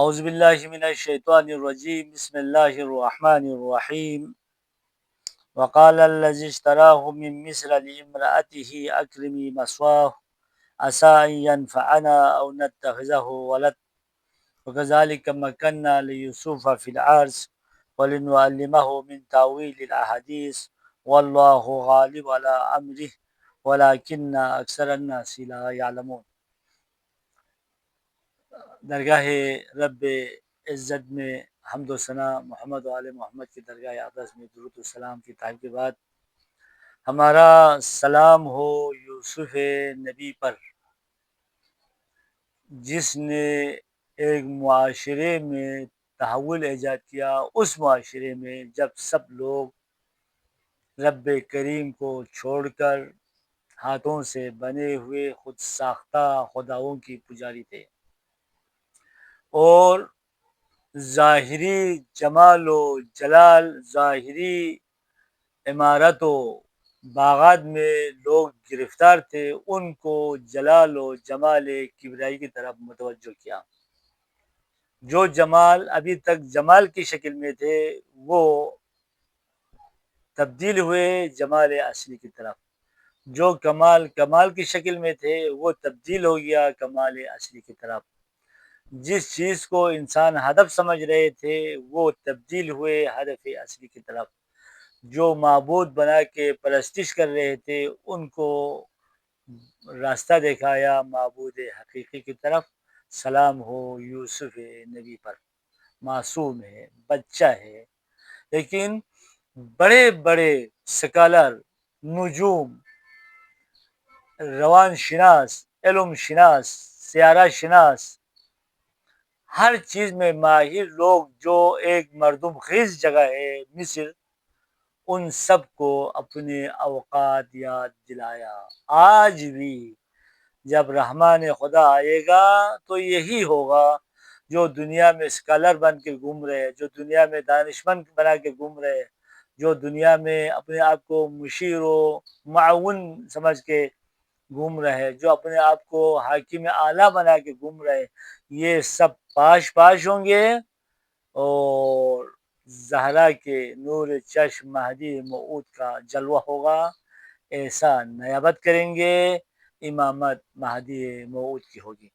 اعوذ باللہ من الشیطان الرجیم بسم اللہ الرحمن الرحیم وقال الذی اشتراه من مصر لامرأته اکرمی مثواه عسى ان ينفعنا او نتخذه ولد وكذلك مكنا ليوسف في العرش ولنعلمه من تاويل الاحاديث والله غالب على امره ولكن اکثر الناس لا يعلمون۔ درگاہ رب عزت میں حمد و ثنا محمد و آل محمد کی درگاہ اقدس میں درود و سلام کی تعریف کے بعد ہمارا سلام ہو یوسف نبی پر، جس نے ایک معاشرے میں تحول ایجاد کیا، اس معاشرے میں جب سب لوگ رب کریم کو چھوڑ کر ہاتھوں سے بنے ہوئے خود ساختہ خداؤں کی پجاری تھے اور ظاہری جمال و جلال، ظاہری عمارت و باغات میں لوگ گرفتار تھے، ان کو جلال و جمال کبریائی کی طرف متوجہ کیا۔ جو جمال ابھی تک جمال کی شکل میں تھے وہ تبدیل ہوئے جمال اصلی کی طرف، جو کمال کمال کی شکل میں تھے وہ تبدیل ہو گیا کمال اصلی کی طرف۔ جس چیز کو انسان ہدف سمجھ رہے تھے وہ تبدیل ہوئے ہدف اصلی کی طرف۔ جو معبود بنا کے پرستش کر رہے تھے ان کو راستہ دکھایا معبود حقیقی کی طرف۔ سلام ہو یوسف نبی پر، معصوم ہے، بچہ ہے، لیکن بڑے بڑے سکالر، نجوم، روان شناس، علم شناس، سیارہ شناس، ہر چیز میں ماہر لوگ، جو ایک مردم خیز جگہ ہے مصر، ان سب کو اپنے اوقات یاد دلایا۔ آج بھی جب رحمان خدا آئے گا تو یہی ہوگا، جو دنیا میں اسکالر بن کے گھوم رہے، جو دنیا میں دانشمند بنا کے گھوم رہے، جو دنیا میں اپنے آپ کو مشیر و معاون سمجھ کے گھوم رہے، جو اپنے آپ کو حاکم اعلیٰ بنا کے گھوم رہے، یہ سب پاش پاش ہوں گے اور زہرا کے نور چشم مہدی موعود کا جلوہ ہوگا، ایسا نیابت کریں گے، امامت مہدی موعود کی ہوگی۔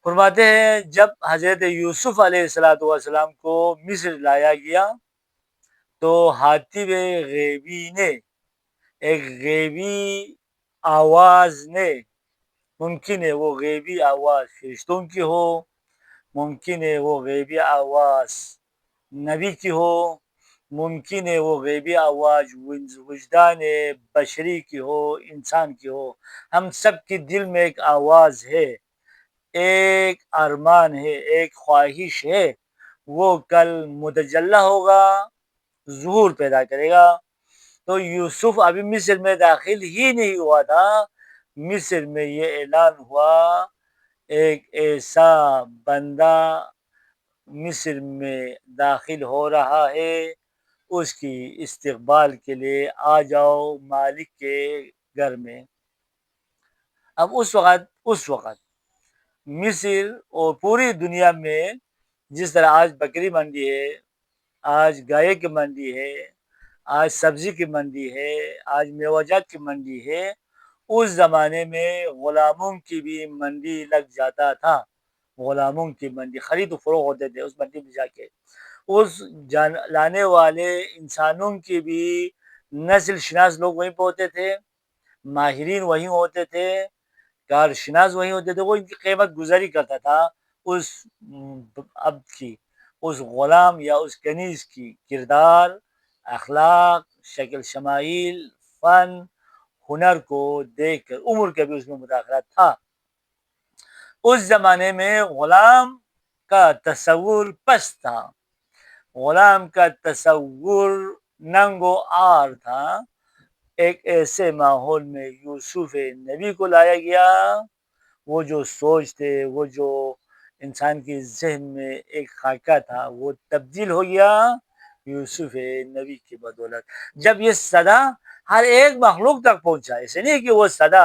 فرماتے ہیں جب حضرت یوسف علیہ السلام کو مصر لایا گیا تو ہاتف غیبی نے، ایک غیبی آواز نے، ممکن ہے وہ غیبی آواز فرشتوں کی ہو، ممکن ہے وہ غیبی آواز نبی کی ہو، ممکن ہے وہ غیبی آواز وجدان بشری کی ہو، انسان کی ہو۔ ہم سب کے دل میں ایک آواز ہے، ایک ارمان ہے، ایک خواہش ہے، وہ کل متجلی ہوگا، ظہور پیدا کرے گا۔ تو یوسف ابھی مصر میں داخل ہی نہیں ہوا تھا، مصر میں یہ اعلان ہوا ایک ایسا بندہ مصر میں داخل ہو رہا ہے، اس کی استقبال کے لیے آ جاؤ مالک کے گھر میں۔ اب اس وقت مصر اور پوری دنیا میں جس طرح آج بکری منڈی ہے، آج گائے کی منڈی ہے، آج سبزی کی منڈی ہے، آج میوہ کی منڈی ہے، اس زمانے میں غلاموں کی بھی منڈی لگ جاتا تھا۔ غلاموں کی منڈی، خرید و فروخت ہوتے تھے اس منڈی میں جا کے۔ اس لانے والے انسانوں کی بھی نسل شناس لوگ وہیں پہ ہوتے تھے، ماہرین وہیں ہوتے تھے، کار شناس وہیں ہوتے تھے، وہ ان کی قیمت گزاری کرتا تھا اس عبد کی، اس غلام یا اس کنیز کی کردار، اخلاق، شکل شمائل، فن، ہنر کو دیکھ کر۔ عمر کا بھی اس میں مداخلت تھا۔ اس زمانے میں غلام کا تصور پست تھا، غلام کا تصور ننگ و عار تھا۔ ایک ایسے ماحول میں یوسف نبی کو لایا گیا، وہ جو سوچ تھے، وہ جو انسان کی ذہن میں ایک خاکہ تھا، وہ تبدیل ہو گیا یوسف نبی کی بدولت۔ جب یہ صدا ہر ایک مخلوق تک پہنچا، ایسے نہیں کہ وہ صدا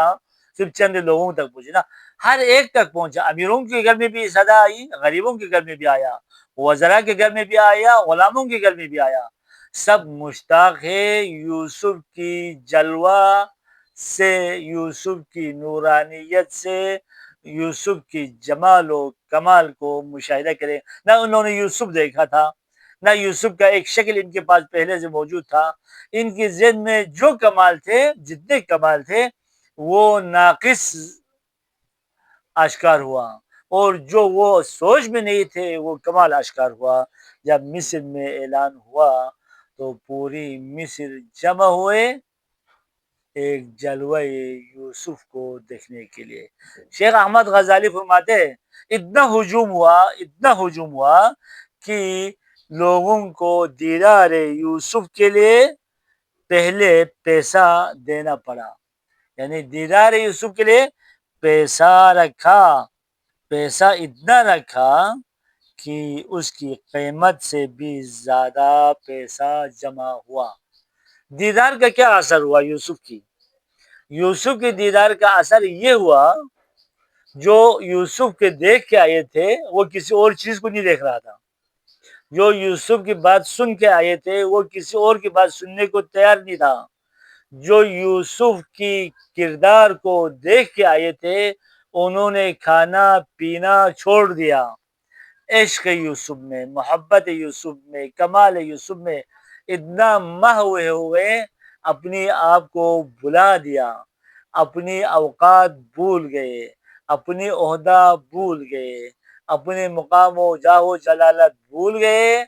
صرف چند لوگوں تک پہنچے نا، ہر ایک تک پہنچا. امیروں کے گھر میں بھی صدا آئی, غریبوں کے گھر میں بھی آیا, وزراء کے گھر میں بھی آیا, غلاموں کے گھر میں بھی آیا. سب مشتاق ہے یوسف کی جلوہ سے, یوسف کی نورانیت سے, یوسف کی جمال و کمال کو مشاہدہ کرے. نہ انہوں نے یوسف دیکھا تھا, نہ یوسف کا ایک شکل ان کے پاس پہلے سے موجود تھا. ان کی ذہن میں جو کمال تھے, جتنے کمال تھے, وہ ناقص آشکار ہوا, اور جو وہ سوچ میں نہیں تھے وہ کمال آشکار ہوا. جب مصر میں اعلان ہوا تو پوری مصر جمع ہوئے ایک جلوہ یوسف کو دیکھنے کے لیے. شیخ احمد غزالی فرماتے ہیں اتنا ہجوم ہوا کہ لوگوں کو دیدار یوسف کے لیے پہلے پیسہ دینا پڑا. یعنی دیدار یوسف کے لیے پیسہ رکھا, پیسہ اتنا رکھا کہ اس کی قیمت سے بھی زیادہ پیسہ جمع ہوا. دیدار کا کیا اثر ہوا یوسف کی؟ یوسف کے دیدار کا اثر یہ ہوا, جو یوسف کے دیکھ کے آئے تھے وہ کسی اور چیز کو نہیں دیکھ رہا تھا. جو یوسف کی بات سن کے آئے تھے وہ کسی اور کی بات سننے کو تیار نہیں تھا. جو یوسف کی کردار کو دیکھ کے آئے تھے انہوں نے کھانا پینا چھوڑ دیا. عشق یوسف میں, محبت یوسف میں, کمال یوسف میں اتنا مہوے ہوئے, اپنی آپ کو بھلا دیا, اپنی اوقات بھول گئے, اپنی عہدہ بھول گئے, اپنے مقام و جاہ و جلالت بھول گئے.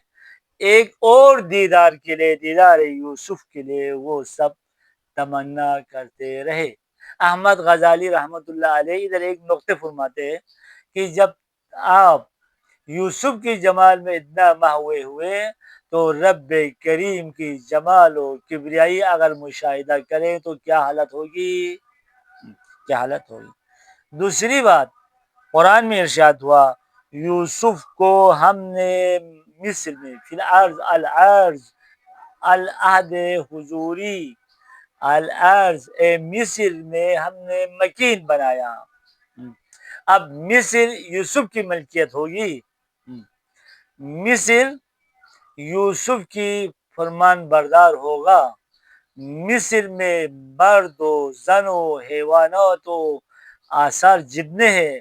ایک اور دیدار کے لیے, دیدار یوسف کے لیے وہ سب تمنا کرتے رہے. احمد غزالی رحمت اللہ علیہ ادھر ایک نقطے فرماتے ہیں کہ جب آپ یوسف کی جمال میں اتنا مہوے ہوئے تو رب کریم کی جمال و کبریائی اگر مشاہدہ کریں تو کیا حالت ہوگی, کیا حالت ہوگی. دوسری بات, قرآن میں ارشاد ہوا یوسف کو ہم نے مصر میں فی الارض العہد حضوری الارض مصر میں ہم نے مکین بنایا. اب مصر یوسف کی ملکیت ہوگی, مصر یوسف کی فرمان بردار ہوگا. مصر میں مرد و زن و حیوانات و آثار جتنے ہیں,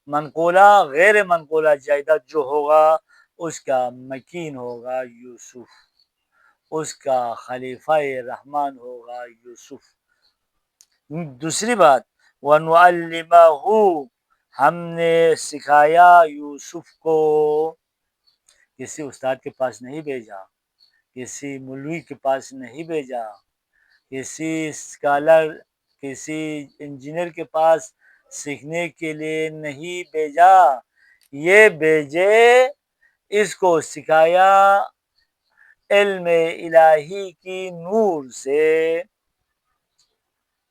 منقولہ غیر منقولہ جائیداد جو ہوگا اس کا مکین ہوگا یوسف, اس کا خلیفہ رحمان ہوگا یوسف. دوسری بات, وَنُعَلِّمَهُ ہم نے سکھایا یوسف کو. کسی استاد کے پاس نہیں بھیجا, کسی مولوی کے پاس نہیں بھیجا, کسی اسکالر کسی انجینئر کے پاس سیکھنے کے لیے نہیں بھیجا, یہ بھیجے اس کو سکھایا علم الہی کی نور سے.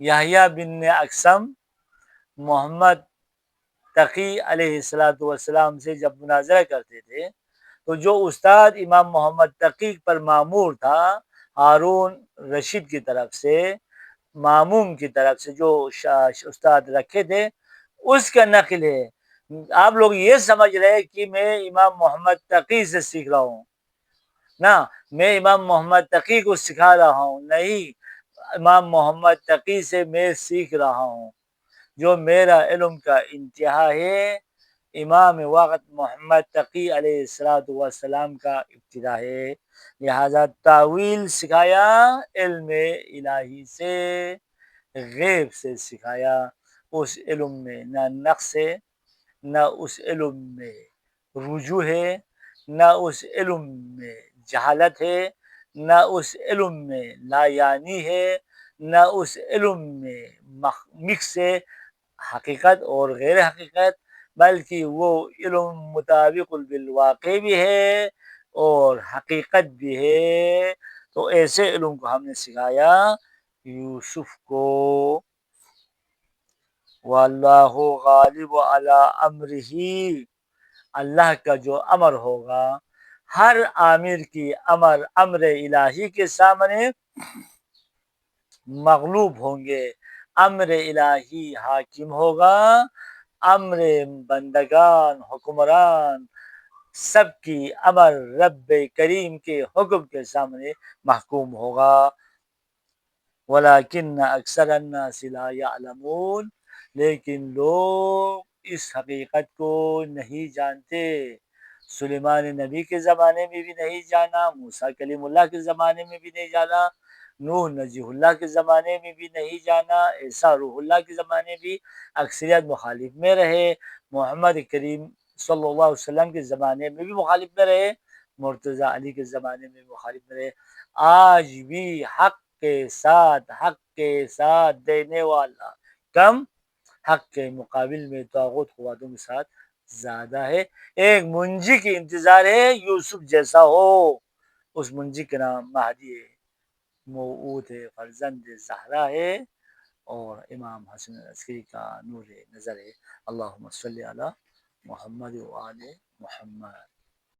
یحییٰ بن اقسم محمد تقی علیہ السلام سے جب مناظرہ کرتے تھے تو جو استاد امام محمد تقی پر مامور تھا, ہارون رشید کی طرف سے, ماموم کی طرف سے جو استاد رکھے تھے, اس کا نقل ہے. آپ لوگ یہ سمجھ رہے کہ میں امام محمد تقی سے سیکھ رہا ہوں نا, میں امام محمد تقی کو سکھا رہا ہوں, نہیں, امام محمد تقی سے میں سیکھ رہا ہوں. جو میرا علم کا انتہا ہے امام وقت محمد تقی علیہ السلام کا ابتدا ہے. لہذا تاویل سکھایا علم الہی سے, غیب سے سکھایا. اس علم میں نہ نقص ہے, نہ اس علم میں رجوع ہے, نہ اس علم میں جہالت ہے, نہ اس علم میں لا یعنی ہے, نہ اس علم میں مکس ہے حقیقت اور غیر حقیقت, بلکہ وہ علم مطابق بالواقع بھی ہے اور حقیقت بھی ہے. تو ایسے علم کو ہم نے سکھایا یوسف کو. واللہ غالب علی امرہ, اللہ کا جو امر ہوگا, ہر آمر کی امر الہی کے سامنے مغلوب ہوں گے. امر الہی حاکم ہوگا امر بندگان حکمران سب کی امر رب کریم کے حکم کے سامنے محکوم ہوگا. وَلَكِنَّ أَكْثَرَ النَّاسِ لَا يَعْلَمُونَ، لیکن لوگ اس حقیقت کو نہیں جانتے. سلیمان نبی کے زمانے میں بھی نہیں جانا، موسیٰ کلیم اللہ کے زمانے میں بھی نہیں جانا، نوح نجیح اللہ کے زمانے میں بھی نہیں جانا، عیسیٰ روح اللہ کے زمانے بھی اکثریت مخالف میں رہے، محمد کریم صلی اللہ علیہ وسلم کے زمانے میں بھی مخالف میں رہے، مرتضی علی کے زمانے میں مخالف میں رہے. آج بھی حق کے ساتھ دینے والا کم، حق کے مقابل میں طاغوت قوتوں کے ساتھ زیادہ ہے. ایک منجی کی انتظار ہے یوسف جیسا ہو، اس منجی کا نام مہدی ہے، موعود ہے، فرزند زہرا ہے، اور امام حسن عسکری کا نور نظر ہے. اللہم صلی علی محمد و آل محمد.